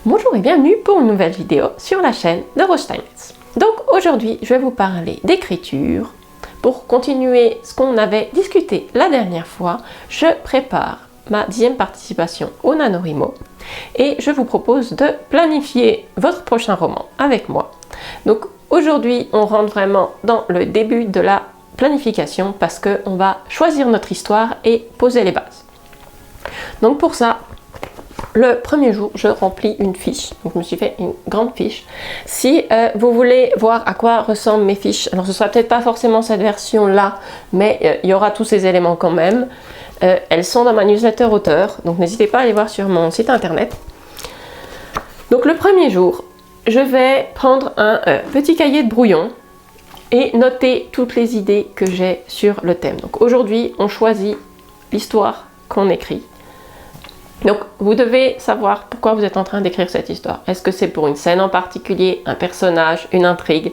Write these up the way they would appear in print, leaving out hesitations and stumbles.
Bonjour et bienvenue pour une nouvelle vidéo sur la chaîne de Rose Steinmetz. Donc aujourd'hui, je vais vous parler d'écriture. Pour continuer ce qu'on avait discuté la dernière fois, je prépare ma 10e participation au NaNoWriMo et je vous propose de planifier votre prochain roman avec moi. Donc aujourd'hui, on rentre vraiment dans le début de la planification parce qu'on va choisir notre histoire et poser les bases. Donc pour ça, le premier jour, je remplis une fiche. Donc je me suis fait une grande fiche. Si vous voulez voir à quoi ressemblent mes fiches, alors ce sera peut-être pas forcément cette version-là, mais il y aura tous ces éléments quand même. Elles sont dans ma newsletter auteur, donc n'hésitez pas à aller voir sur mon site internet. Donc le premier jour, je vais prendre un petit cahier de brouillon et noter toutes les idées que j'ai sur le thème. Donc aujourd'hui, on choisit l'histoire qu'on écrit. Donc vous devez savoir pourquoi vous êtes en train d'écrire cette histoire. Est-ce que c'est pour une scène en particulier, un personnage, une intrigue?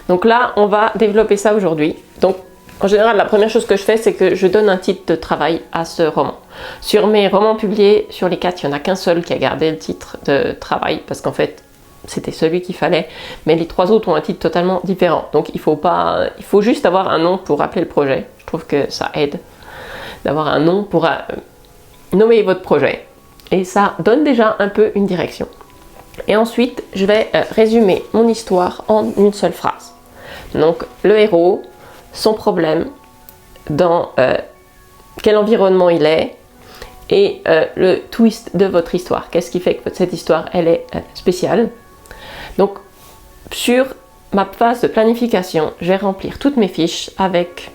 Donc là, on va développer ça aujourd'hui. Donc en général, la première chose que je fais, c'est que je donne un titre de travail à ce roman. Sur mes romans publiés, sur les 4, il n'y en a qu'un seul qui a gardé le titre de travail, parce qu'en fait, c'était celui qu'il fallait, mais les 3 autres ont un titre totalement différent. Donc il faut juste avoir un nom pour rappeler le projet. Je trouve que ça aide d'avoir un nom pour nommer votre projet. Et ça donne déjà un peu une direction. Et ensuite, je vais résumer mon histoire en une seule phrase. Donc le héros, son problème, dans quel environnement il est, et le twist de votre histoire. Qu'est-ce qui fait que cette histoire, elle est spéciale. Donc, sur ma phase de planification, je vais remplir toutes mes fiches avec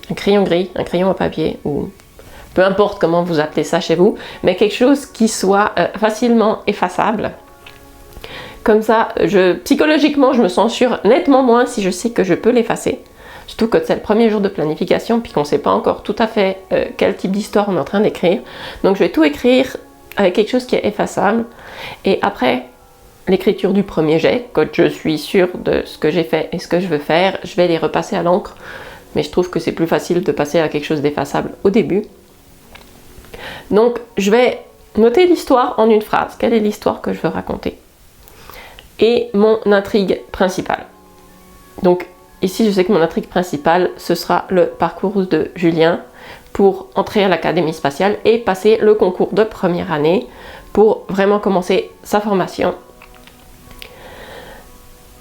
un crayon gris, un crayon à papier, ou peu importe comment vous appelez ça chez vous, mais quelque chose qui soit facilement effaçable. Comme ça, psychologiquement, je me censure nettement moins si je sais que je peux l'effacer. Surtout que c'est le premier jour de planification, puis qu'on ne sait pas encore tout à fait quel type d'histoire on est en train d'écrire. Donc je vais tout écrire avec quelque chose qui est effaçable. Et après l'écriture du premier jet, quand je suis sûre de ce que j'ai fait et ce que je veux faire, je vais les repasser à l'encre. Mais je trouve que c'est plus facile de passer à quelque chose d'effaçable au début. Donc je vais noter l'histoire en une phrase. Quelle est l'histoire que je veux raconter? Et mon intrigue principale. Donc ici, je sais que mon intrigue principale, ce sera le parcours de Julien pour entrer à l'Académie spatiale et passer le concours de première année pour vraiment commencer sa formation.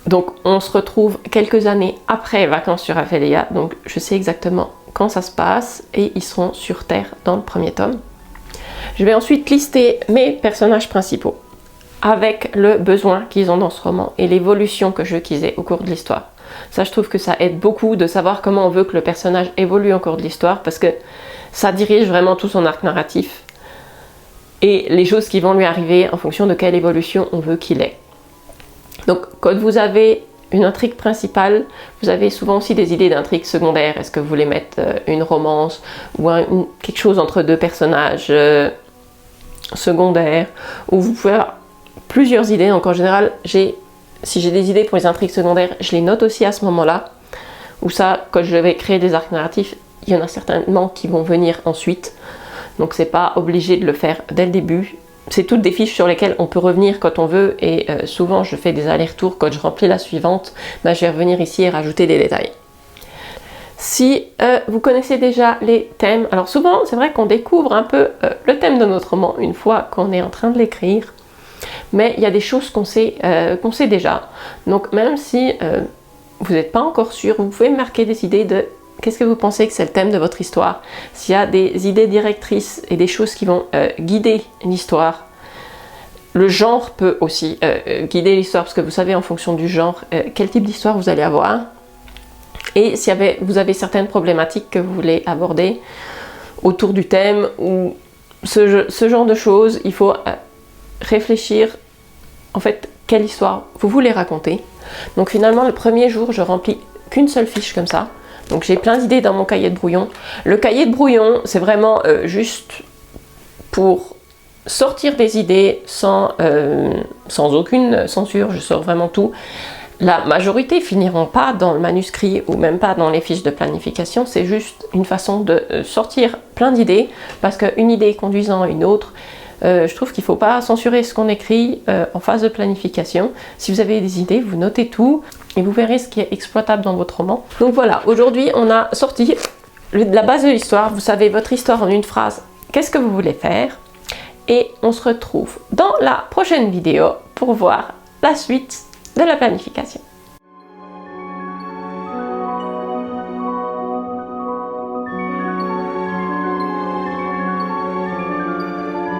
Donc on se retrouve quelques années après Vacances sur Aphelia, donc je sais exactement quand ça se passe et ils seront sur Terre dans le premier tome. Je vais ensuite lister mes personnages principaux avec le besoin qu'ils ont dans ce roman et l'évolution que je veux qu'ils aient au cours de l'histoire. Ça, je trouve que ça aide beaucoup de savoir comment on veut que le personnage évolue au cours de l'histoire parce que ça dirige vraiment tout son arc narratif et les choses qui vont lui arriver en fonction de quelle évolution on veut qu'il ait. Donc, quand vous avez une intrigue principale, vous avez souvent aussi des idées d'intrigue secondaires. Est-ce que vous voulez mettre une romance ou quelque chose entre 2 personnages secondaires, ou vous pouvez avoir plusieurs idées. Donc en général, si j'ai des idées pour les intrigues secondaires, je les note aussi à ce moment-là. Ou ça, quand je vais créer des arcs narratifs, il y en a certainement qui vont venir ensuite. Donc c'est pas obligé de le faire dès le début. C'est toutes des fiches sur lesquelles on peut revenir quand on veut. Et souvent, je fais des allers-retours. Quand je remplis la suivante, je vais revenir ici et rajouter des détails. Si vous connaissez déjà les thèmes, alors souvent, c'est vrai qu'on découvre un peu le thème de notre roman une fois qu'on est en train de l'écrire. Mais il y a des choses qu'on sait déjà. Donc même si vous n'êtes pas encore sûr, vous pouvez marquer des idées de qu'est-ce que vous pensez que c'est le thème de votre histoire. S'il y a des idées directrices et des choses qui vont guider l'histoire. Le genre peut aussi guider l'histoire parce que vous savez en fonction du genre quel type d'histoire vous allez avoir. Et si vous avez certaines problématiques que vous voulez aborder autour du thème ou ce genre de choses, il faut réfléchir en fait quelle histoire vous voulez raconter. Donc finalement le premier jour je remplis qu'une seule fiche comme ça. Donc j'ai plein d'idées dans mon cahier de brouillon. Le cahier de brouillon c'est vraiment juste pour sortir des idées sans aucune censure, je sors vraiment tout. La majorité finiront pas dans le manuscrit ou même pas dans les fiches de planification, c'est juste une façon de sortir plein d'idées parce qu'une idée conduisant à une autre Je trouve qu'il ne faut pas censurer ce qu'on écrit en phase de planification. Si vous avez des idées, vous notez tout et vous verrez ce qui est exploitable dans votre roman. Donc voilà, aujourd'hui on a sorti la base de l'histoire. Vous savez votre histoire en une phrase, qu'est-ce que vous voulez faire? Et on se retrouve dans la prochaine vidéo pour voir la suite de la planification.